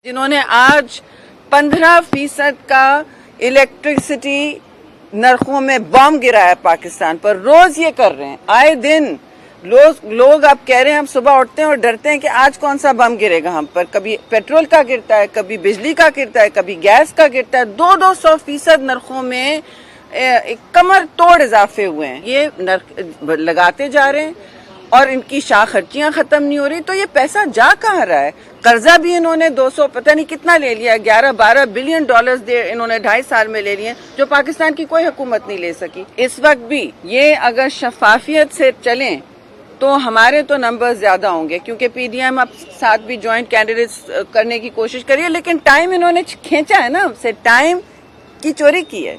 जिन्होंने आज 15% का इलेक्ट्रिसिटी नरखों में बम गिराया पाकिस्तान पर, रोज ये कर रहे हैं। आए दिन लोग आप कह रहे हैं, हम सुबह उठते हैं और डरते हैं कि आज कौन सा बम गिरेगा हम पर। कभी पेट्रोल का गिरता है, कभी बिजली का गिरता है, कभी गैस का गिरता है। 200% नरखों में कमर तोड़ इजाफे हुए हैं। ये नर्ख लगाते जा रहे हैं और इनकी शाह खर्चियां खत्म नहीं हो रही, तो ये पैसा जा कहाँ रहा है? कर्जा भी इन्होंने 200 पता नहीं कितना ले लिया, 11-12 बिलियन डॉलर्स इन्होंने 2.5 साल में ले लिए, जो पाकिस्तान की कोई हुकूमत नहीं ले सकी। इस वक्त भी ये अगर शफाफियत से चलें तो हमारे तो नंबर ज्यादा होंगे, क्योंकि पीडीएम अब साथ भी ज्वाइंट कैंडिडेट्स करने की कोशिश करी है, लेकिन टाइम इन्होंने खींचा है ना हमसे, टाइम की चोरी की है।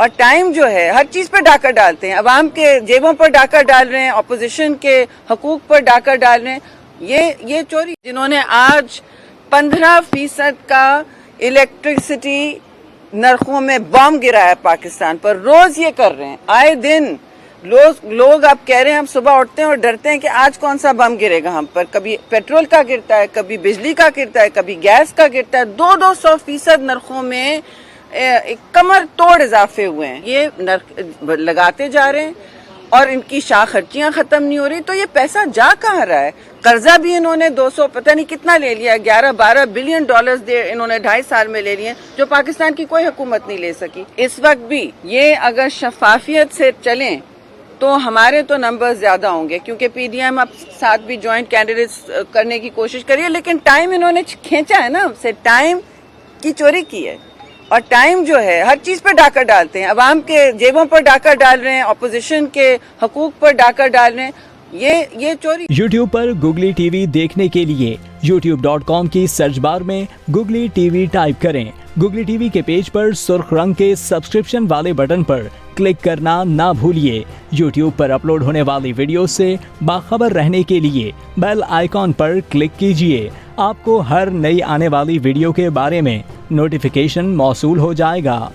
और टाइम जो है हर चीज पर डाका डालते हैं, अवाम के जेबों पर डाका डाल रहे हैं, अपोजिशन के हकूक पर डाका डाल रहे हैं। ये चोरी। जिन्होंने आज 15% का इलेक्ट्रिसिटी नरखों में बम गिराया पाकिस्तान पर, रोज ये कर रहे हैं। आए दिन लोग आप कह रहे हैं, हम सुबह उठते हैं और डरते हैं कि आज कौन सा बम गिरेगा हम पर। कभी पेट्रोल का गिरता है, कभी बिजली का गिरता है, कभी गैस का गिरता है। 200% नरखों में कमर तोड़ इजाफे हुए हैं। ये नर्ख लगाते जा रहे हैं और इनकी शाह खर्चियां खत्म नहीं हो रही, तो ये पैसा जा कहाँ रहा है? कर्जा भी इन्होंने 200 पता नहीं कितना ले लिया, 11-12 बिलियन डॉलर्स इन्होंने 2.5 साल में ले लिए, जो पाकिस्तान की कोई हुकूमत नहीं ले सकी। इस वक्त भी ये अगर शफाफियत से चलें तो हमारे तो नंबर ज्यादा होंगे, क्योंकि पीडीएम अब साथ भी ज्वाइंट कैंडिडेट्स करने की कोशिश करी है, लेकिन टाइम इन्होंने खींचा है ना हमसे, टाइम की चोरी की है। और टाइम जो है हर चीज पर डाका डालते हैं, अवाम के जेबों पर डाका डाल रहे हैं, अपोजिशन के हकूक पर डाका डाल रहे हैं। ये चोरी। YouTube पर Googly TV देखने के लिए youtube.com की सर्च बार में Googly TV टाइप करें। Googly TV के पेज पर सुर्ख रंग के सब्सक्रिप्शन वाले बटन पर क्लिक करना ना भूलिए। YouTube पर अपलोड होने वाली वीडियो से बाखबर रहने के लिए बेल आइकॉन पर क्लिक कीजिए। आपको हर नई आने वाली वीडियो के बारे में नोटिफिकेशन मौसूल हो जाएगा।